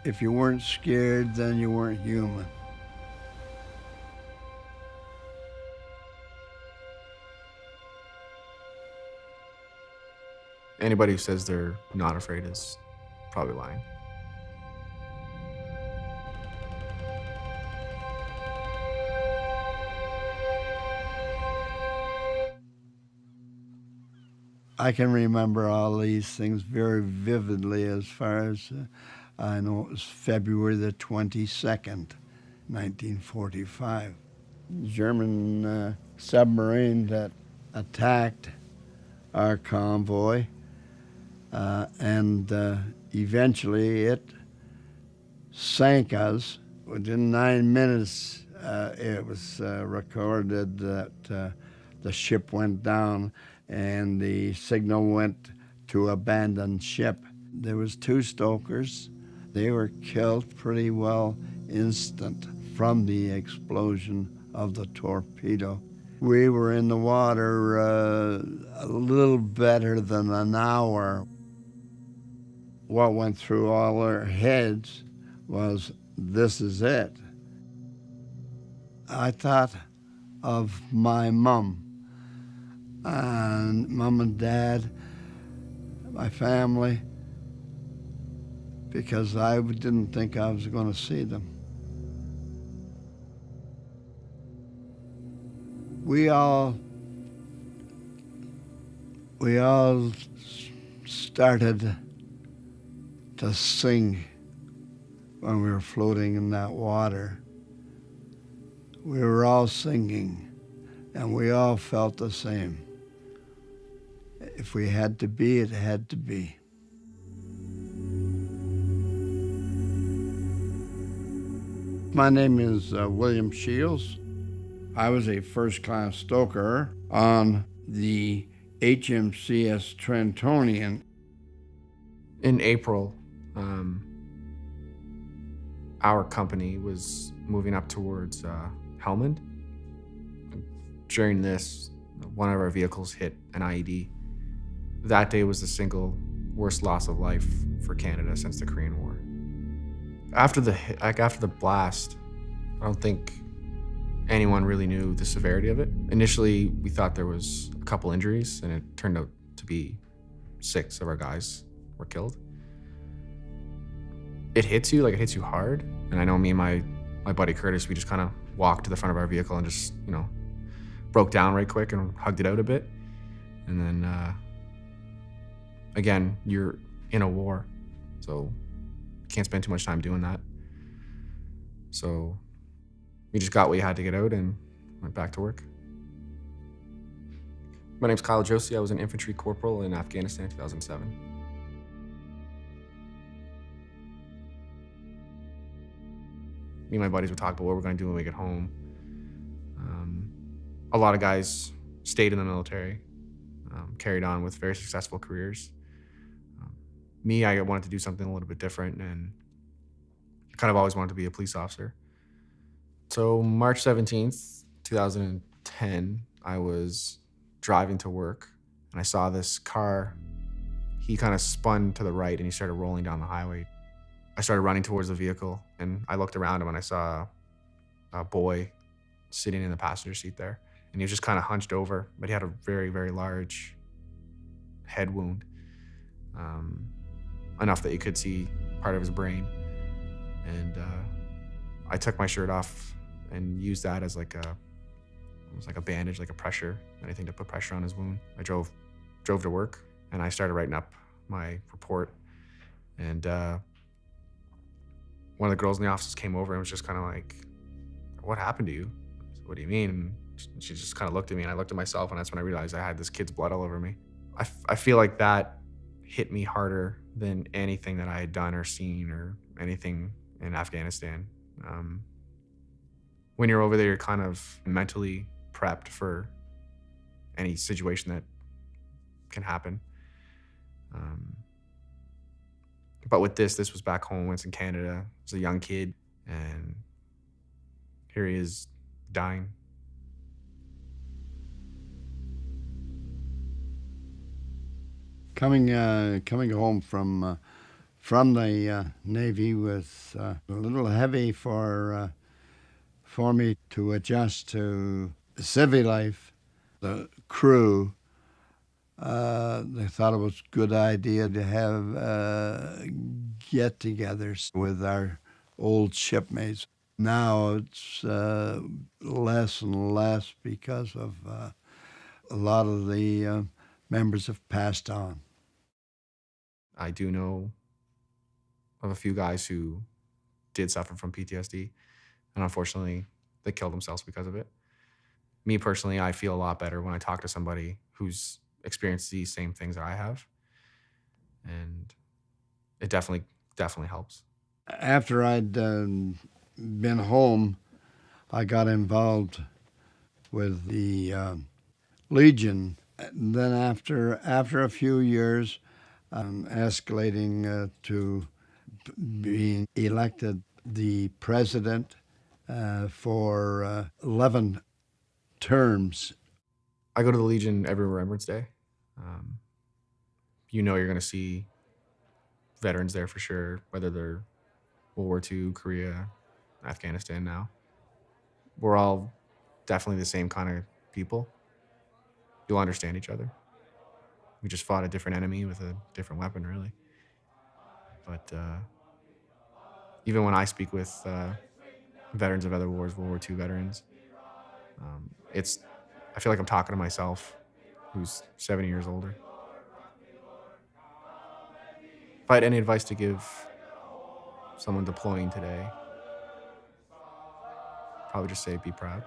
If you weren't scared, then you weren't human. Anybody who says they're not afraid is probably lying. I can remember all these things very vividly as far as I know it was February the 22nd, 1945. German submarine that attacked our convoy, and eventually it sank us. Within 9 minutes, it was recorded that the ship went down and the signal went to abandon ship. There was 2 stokers. They were killed pretty well instant from the explosion of the torpedo. We were in the water a little better than an hour. What went through all our heads was, this is it. I thought of my mom and mom and dad, my family, because I didn't think I was going to see them. We all started to sing when we were floating in that water. We were all singing, and we all felt the same. If we had to be, it had to be. My name is William Shields. I was a first-class stoker on the HMCS Trentonian. In April, our company was moving up towards Helmand. During this, one of our vehicles hit an IED. That day was the single worst loss of life for Canada since the Korean War. After the blast, I don't think anyone really knew the severity of it. Initially, we thought there was a couple injuries, and it turned out to be 6 of our guys were killed. It hits you hard. And I know me and my buddy Curtis, we just kind of walked to the front of our vehicle and just, broke down right quick and hugged it out a bit. And then, again, you're in a war, so you can't spend too much time doing that. So we just got what you had to get out and went back to work. My name's Kyle Josie. I was an infantry corporal in Afghanistan in 2007. Me and my buddies would talk about what we're going to do when we get home. A lot of guys stayed in the military, carried on with very successful careers. Me, I wanted to do something a little bit different, and I kind of always wanted to be a police officer. So March 17th, 2010, I was driving to work, and I saw this car. He kind of spun to the right, and he started rolling down the highway. I started running towards the vehicle, and I looked around him, and I saw a boy sitting in the passenger seat there. And he was just kind of hunched over, but he had a very, very large head wound, enough that you could see part of his brain. And I took my shirt off and used that as almost like a bandage, like a pressure, anything to put pressure on his wound. I drove to work, and I started writing up my report. And one of the girls in the office came over and was just kind of like, "What happened to you?" I said, "What do you mean?" And she just kind of looked at me, and I looked at myself, and that's when I realized I had this kid's blood all over me. I feel like that hit me harder than anything that I had done or seen or anything in Afghanistan. When you're over there, you're kind of mentally prepped for any situation that can happen. But with this was back home. It's in Canada. I was a young kid, and here he is dying. Coming home from from the Navy was a little heavy for me to adjust to civil life. The crew, they thought it was a good idea to have get-togethers with our old shipmates. Now it's less and less because of a lot of the members have passed on. I do know of a few guys who did suffer from PTSD, and unfortunately, they killed themselves because of it. Me personally, I feel a lot better when I talk to somebody who's experienced these same things that I have, and it definitely helps. After I'd been home, I got involved with the Legion. And then after a few years, escalating to being elected the president for 11 terms. I go to the Legion every Remembrance Day. Um, you know you're going to see veterans there for sure, whether they're World War II, Korea, Afghanistan now. We're all definitely the same kind of people. You'll understand each other. We just fought a different enemy with a different weapon, really. But even when I speak with veterans of other wars, World War II veterans, it's I feel like I'm talking to myself, who's 70 years older. If I had any advice to give someone deploying today, probably just say be proud.